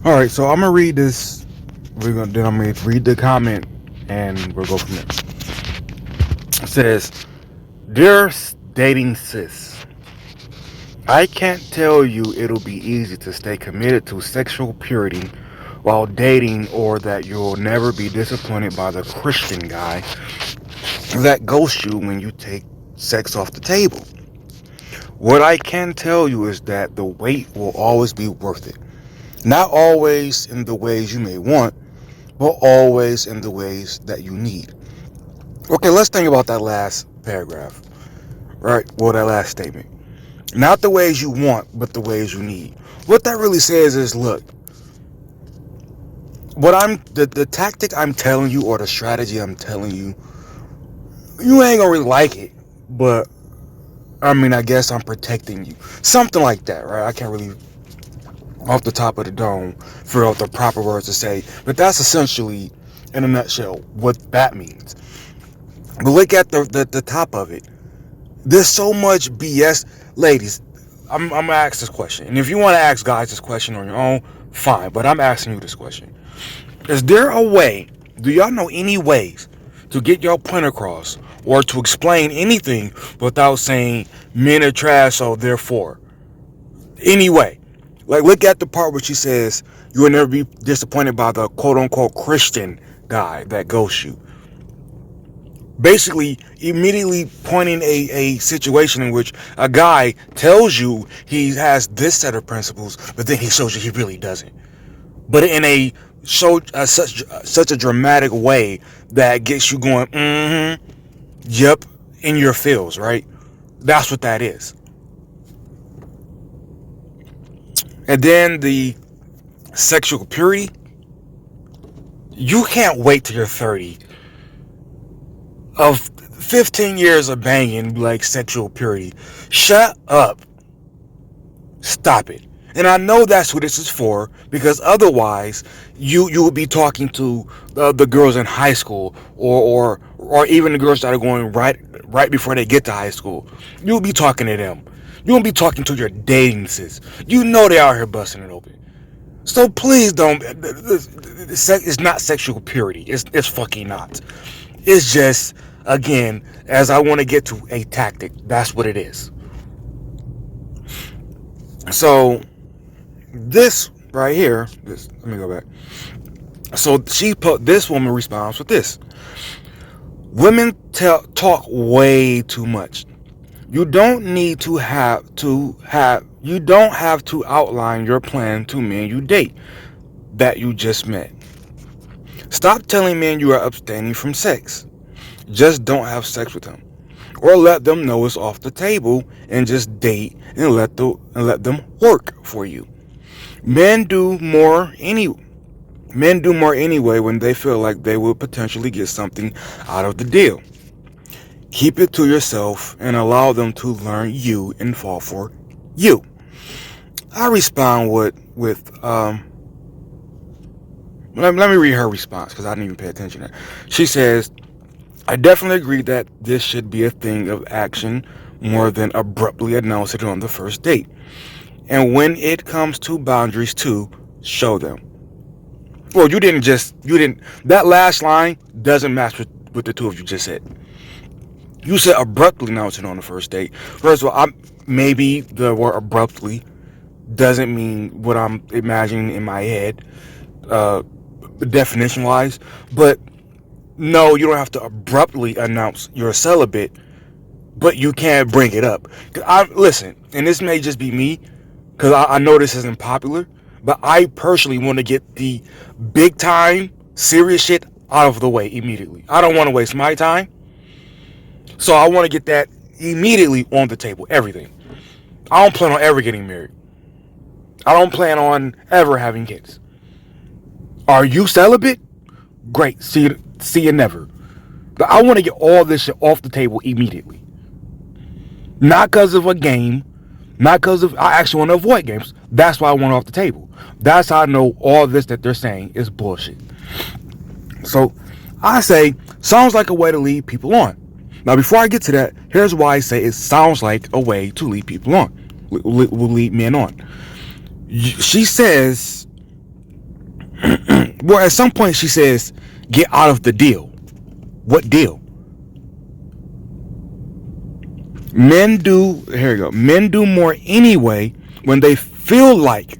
All right, so I'm gonna read this. I'm gonna read the comment, and we'll go from there. It says, "Dear dating sis, I can't tell you it'll be easy to stay committed to sexual purity while dating, or that you'll never be disappointed by the Christian guy that ghosts you when you take sex off the table. What I can tell you is that the wait will always be worth it. Not always in the ways you may want, but always in the ways that you need." Okay, let's think about that last paragraph, right? Well, that last statement. Not the ways you want, but the ways you need. What that really says is, look, the tactic I'm telling you, or the strategy I'm telling you, you ain't gonna really like it, but I mean, I guess I'm protecting you. Something like that, right? I can't really, off the top of the dome, figure out the proper words to say, but that's essentially, in a nutshell, what that means. But look at the top of it. There's so much BS. Ladies, I'm gonna ask this question, and if you want to ask guys this question on your own, fine, but I'm asking you this question. Is there a way, do y'all know any ways to get your point across, or to explain anything without saying men are trash, so therefore? Anyway, like, look at the part where she says you will never be disappointed by the quote unquote Christian guy that ghosts you. Basically, immediately pointing a situation in which a guy tells you he has this set of principles, but then he shows you he really doesn't. But in a such a dramatic way that gets you going, yep, in your feels, right? That's what that is. And then the sexual purity. You can't wait till you're 30 of 15 years of banging like sexual purity. Shut up. Stop it. And I know that's what this is for, because otherwise you would be talking to the girls in high school, or even the girls that are going right before they get to high school. You'll be talking to them. You won't be talking to your dating sis. You know they're out here busting it open. So please don't. It's not sexual purity. It's fucking not. It's just, again, as I want to get to a tactic. That's what it is. So this right here. Let me go back. So this woman responds with this: women talk way too much. You don't need to you don't have to outline your plan to men you date that you just met. Stop telling men you are abstaining from sex. Just don't have sex with them. Or let them know it's off the table, and just date and let them work for you. Men do more anyway when they feel like they will potentially get something out of the deal. Keep it to yourself and allow them to learn you and fall for you. I respond with let me read her response, because I didn't even pay attention to that. She says, "I definitely agree that this should be a thing of action more than abruptly announce it on the first date. And when it comes to boundaries too, show them." Well, that last line doesn't match with the two of you just said. You said abruptly announce it on the first date. First of all, maybe the word abruptly doesn't mean what I'm imagining in my head, definition-wise. But no, you don't have to abruptly announce you're celibate, but you can bring it up. Listen, and this may just be me, because I know this isn't popular, but I personally want to get the big time, serious shit out of the way immediately. I don't want to waste my time. So I want to get that immediately on the table, everything. I don't plan on ever getting married. I don't plan on ever having kids. Are you celibate? Great. See you never. But I want to get all this shit off the table immediately. Not because of a game. Not because of... I actually want to avoid games. That's why I want it off the table. That's how I know all this that they're saying is bullshit. So I say, sounds like a way to lead people on. Now, before I get to that, here's why I say it sounds like a way to lead people on. Will lead men on. She says Well, at some point she says, get out of the deal. What deal? Here we go. Men do more anyway when they feel like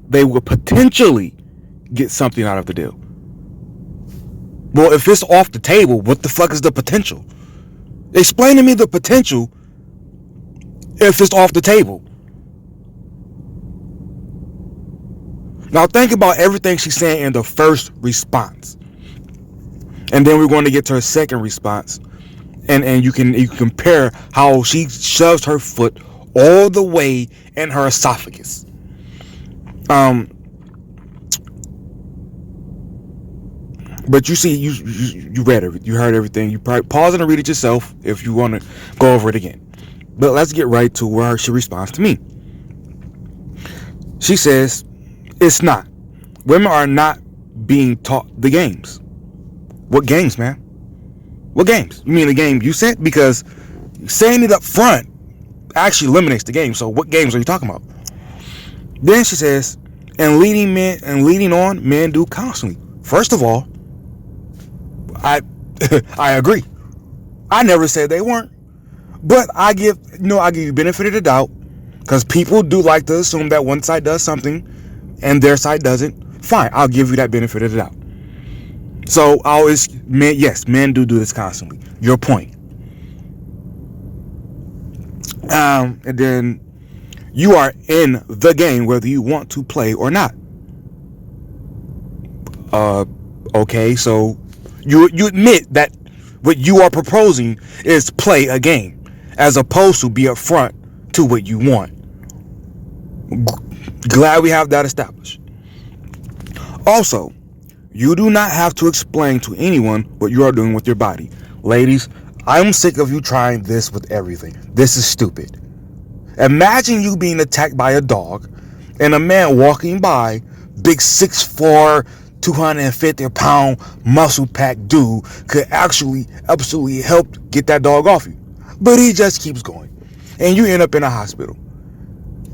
they will potentially get something out of the deal. Well, if it's off the table, what the fuck is the potential? Explain to me the potential if it's off the table. Now think about everything she's saying in the first response. And then we're going to get to her second response. And you can compare how she shoves her foot all the way in her esophagus. But you see, you read everything, you heard everything. You probably pause and read it yourself if you want to go over it again. But let's get right to where she responds to me. She says, it's not. Women are not being taught the games. What games, man? What games? You mean the game you said? Because saying it up front actually eliminates the game. So what games are you talking about? Then she says, and leading on, men do constantly. First of all, I agree. I never said they weren't. But I give you benefit of the doubt, because people do like to assume that one side does something and their side doesn't. Fine, I'll give you that benefit of the doubt. So men do this constantly. Your point. And then you are in the game whether you want to play or not. Okay, so you admit that what you are proposing is play a game, as opposed to be upfront to what you want. Glad we have that established. Also, you do not have to explain to anyone what you are doing with your body. Ladies, I'm sick of you trying this with everything. This is stupid. Imagine you being attacked by a dog and a man walking by, big 6'4", 250-pound muscle-packed dude could actually absolutely help get that dog off you. But he just keeps going. And you end up in a hospital.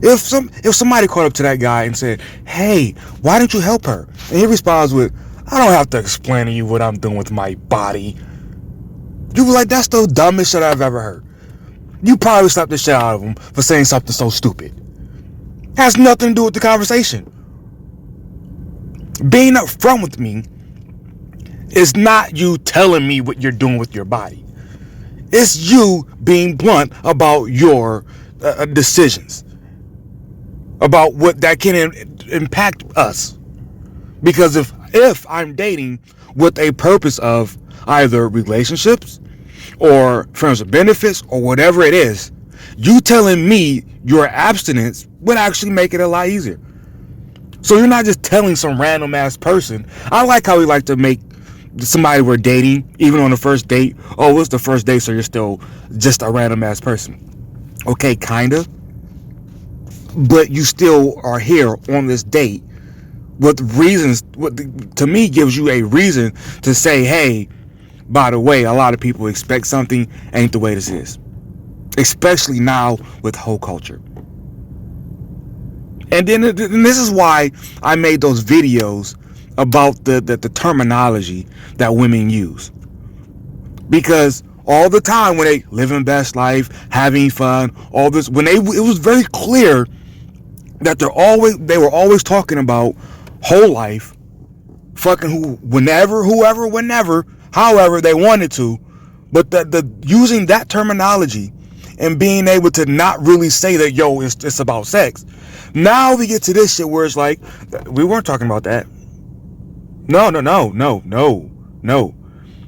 If somebody called up to that guy and said, hey, why don't you help her? And he responds with, I don't have to explain to you what I'm doing with my body. You be like, that's the dumbest shit I've ever heard. You probably slapped the shit out of him for saying something so stupid. Has nothing to do with the conversation. Being upfront with me is not you telling me what you're doing with your body. It's you being blunt about your decisions, about what that can impact us. Because if I'm dating with a purpose of either relationships or friends with benefits or whatever it is, you telling me your abstinence would actually make it a lot easier. So you're not just telling some random ass person. I like how we like to make somebody we're dating, even on the first date, oh, it's the first date, so you're still just a random ass person. Okay, kinda. But you still are here on this date with reasons, to me gives you a reason to say, hey, by the way, a lot of people expect something ain't the way this is. Especially now with whole culture. And this is why I made those videos about the terminology that women use. Because all the time when they living best life, having fun, all this, it was very clear that they were always talking about whole life, fucking whenever, however they wanted to, but the using that terminology and being able to not really say that, yo, it's about sex. Now we get to this shit where it's like, we weren't talking about that. No.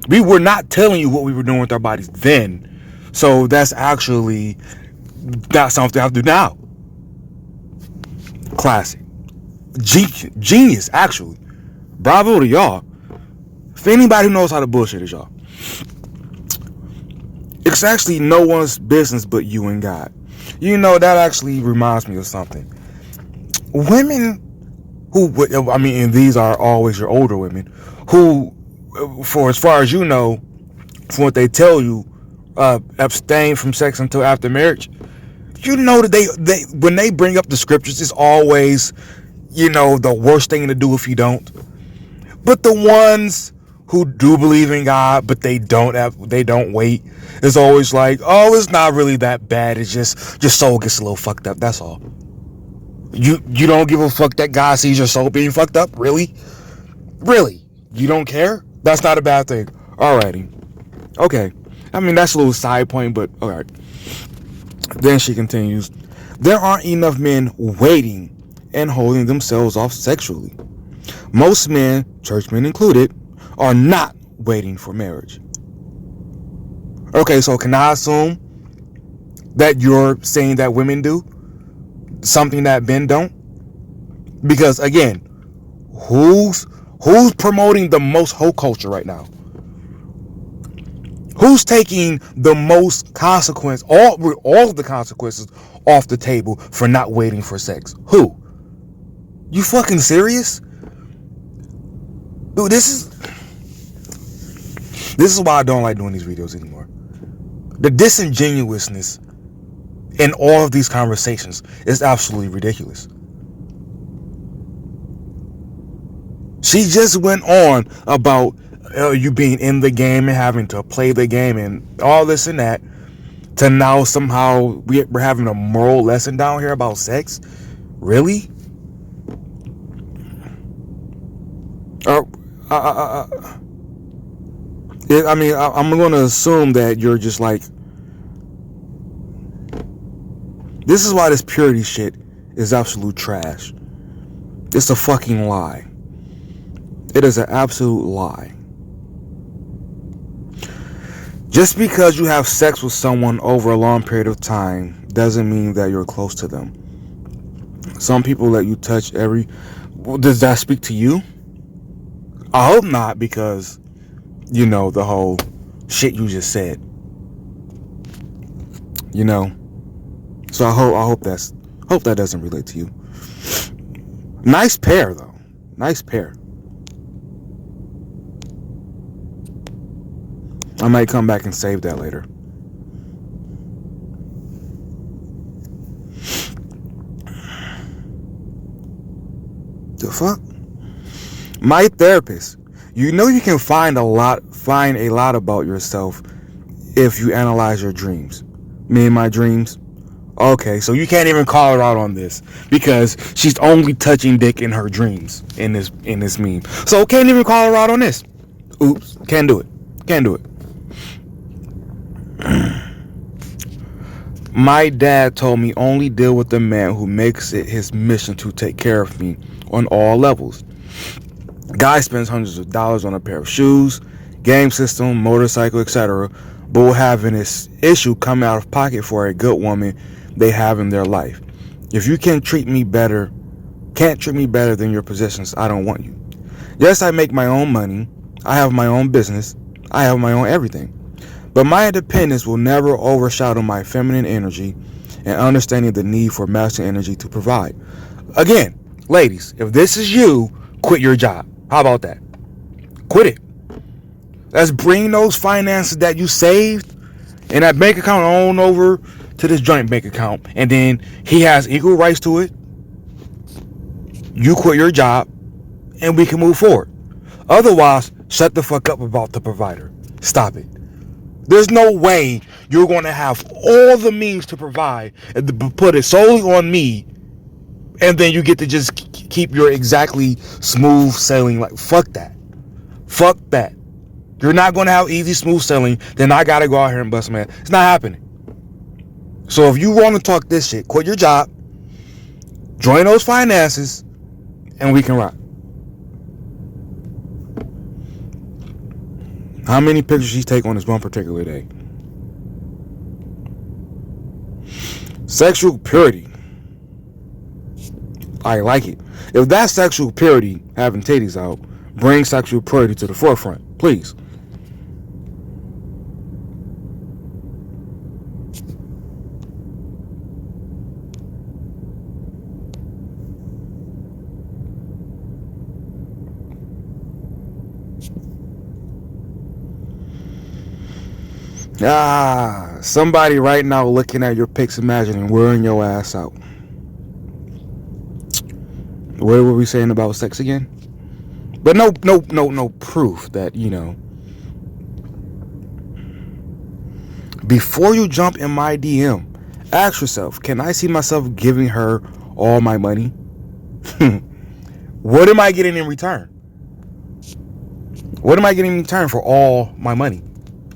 We were not telling you what we were doing with our bodies then. So that's actually not something I have to do now. Classic. Genius, actually. Bravo to y'all. If anybody who knows how to bullshit is y'all. It's actually no one's business but you and God. You know, that actually reminds me of something. Women who, and these are always your older women, who, for as far as you know, from what they tell you, abstain from sex until after marriage. You know that they when they bring up the scriptures, it's always, the worst thing to do if you don't. But the ones who do believe in God, but they don't wait, it's always like, oh, it's not really that bad. It's just your soul gets a little fucked up. That's all. You don't give a fuck that God sees your soul being fucked up? Really? Really? You don't care? That's not a bad thing. Alrighty. Okay. I mean, that's a little side point, but alright. Then she continues, there aren't enough men waiting and holding themselves off sexually. Most men, churchmen included, are not waiting for marriage. Okay, so can I assume that you're saying that women do something that men don't? Because again, who's promoting the most hoe culture right now? Who's taking the most consequence, all of the consequences off the table for not waiting for sex? Who? You fucking serious? Dude, this is why I don't like doing these videos anymore. The disingenuousness in all of these conversations is absolutely ridiculous. She just went on about you being in the game and having to play the game and all this and that, to now somehow we're having a moral lesson down here about sex. Really? I mean, I'm going to assume that you're just like, this is why this purity shit is absolute trash. It's a fucking lie. It is an absolute lie. Just because you have sex with someone over a long period of time doesn't mean that you're close to them. Some people let you touch does that speak to you? I hope not, because you know the whole shit you just said. You know, so I hope that doesn't relate to you. Nice pair though. Nice pair. I might come back and save that later. The fuck? My therapist. You know you can find a lot about yourself if you analyze your dreams. Me and my dreams. Okay, so you can't even call her out on this because she's only touching dick in her dreams in this meme. So can't even call her out on this. Oops, can't do it. Can't do it. My dad told me only deal with the man who makes it his mission to take care of me on all levels. Guy spends hundreds of dollars on a pair of shoes, game system, motorcycle, etc., but will have an issue coming out of pocket for a good woman they have in their life. If you can't treat me better than your possessions, I don't want you. Yes, I make my own money. I have my own business. I have my own everything. But my independence will never overshadow my feminine energy and understanding the need for masculine energy to provide. Again, ladies, if this is you, quit your job. How about that? Quit it. Let's bring those finances that you saved in that bank account on over to this joint bank account, and then he has equal rights to it. You quit your job and we can move forward. Otherwise, shut the fuck up about the provider. Stop it. There's no way you're going to have all the means to provide and to put it solely on me, and then you get to just keep your exactly smooth sailing. Like, fuck that. Fuck that. You're not going to have easy smooth sailing, then I got to go out here and bust man. It's not happening. So if you want to talk this shit, quit your job, join those finances, and we can rock. How many pictures she take on this one particular day? Sexual purity. I like it. If that's sexual purity, having titties out, bring sexual purity to the forefront, please. Somebody right now looking at your pics, imagining wearing your ass out. What were we saying about sex again? But no proof that, you know. Before you jump in my DM, ask yourself, can I see myself giving her all my money? What am I getting in return? What am I getting in return for all my money?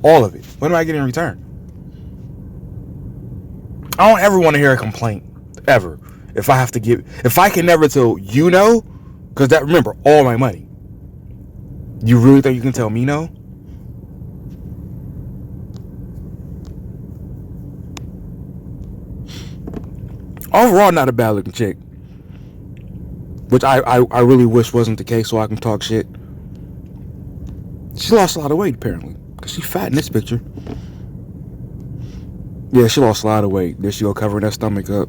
All of it. What am I getting in return? I don't ever want to hear a complaint. Ever. If I can never tell you no, because that, remember, all my money. You really think you can tell me no? Overall, not a bad looking chick. Which I really wish wasn't the case so I can talk shit. She lost a lot of weight apparently. Because she fat in this picture. Yeah, she lost a lot of weight. There she go covering that stomach up.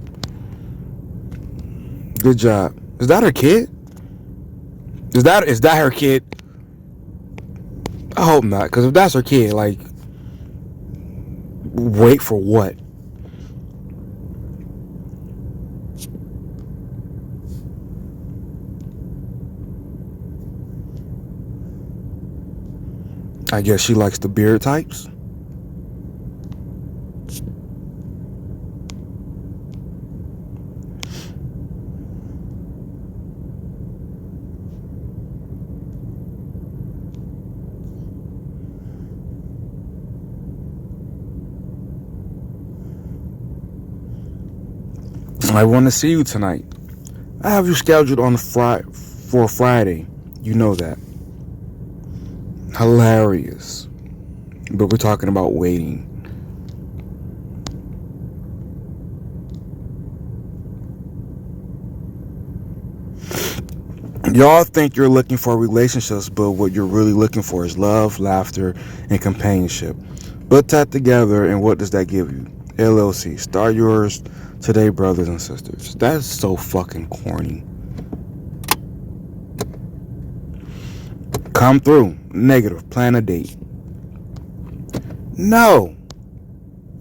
Good job. Is that her kid? Is that her kid? I hope not. Because if that's her kid, like, wait for what? I guess she likes the beard types. I want to see you tonight. I have you scheduled on for Friday. You know that. Hilarious. But we're talking about waiting. Y'all think you're looking for relationships, but what you're really looking for is love, laughter, and companionship. Put that together, and what does that give you? LLC. Start yours today, brothers and sisters. That's so fucking corny. Come through. Negative. Plan a date. No.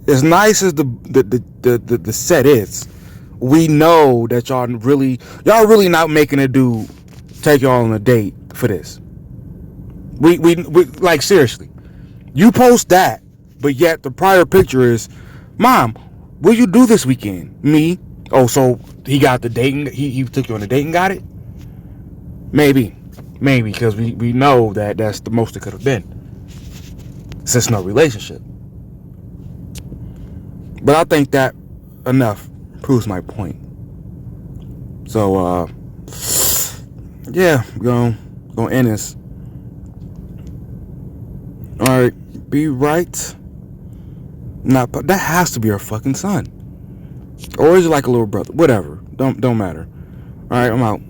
As nice as the set is, we know that y'all really not making a dude take y'all on a date for this. We like, seriously. You post that, but yet the prior picture is, Mom, what you do this weekend? Me? Oh, so he got the date, he took you on a date and got it? Maybe, because we know that that's the most it could have been, since no relationship. But I think that enough proves my point. So, yeah, we're gonna end this. Alright, be right. Not, but that has to be her fucking son. Or is it like a little brother? Whatever. Don't matter. Alright, I'm out.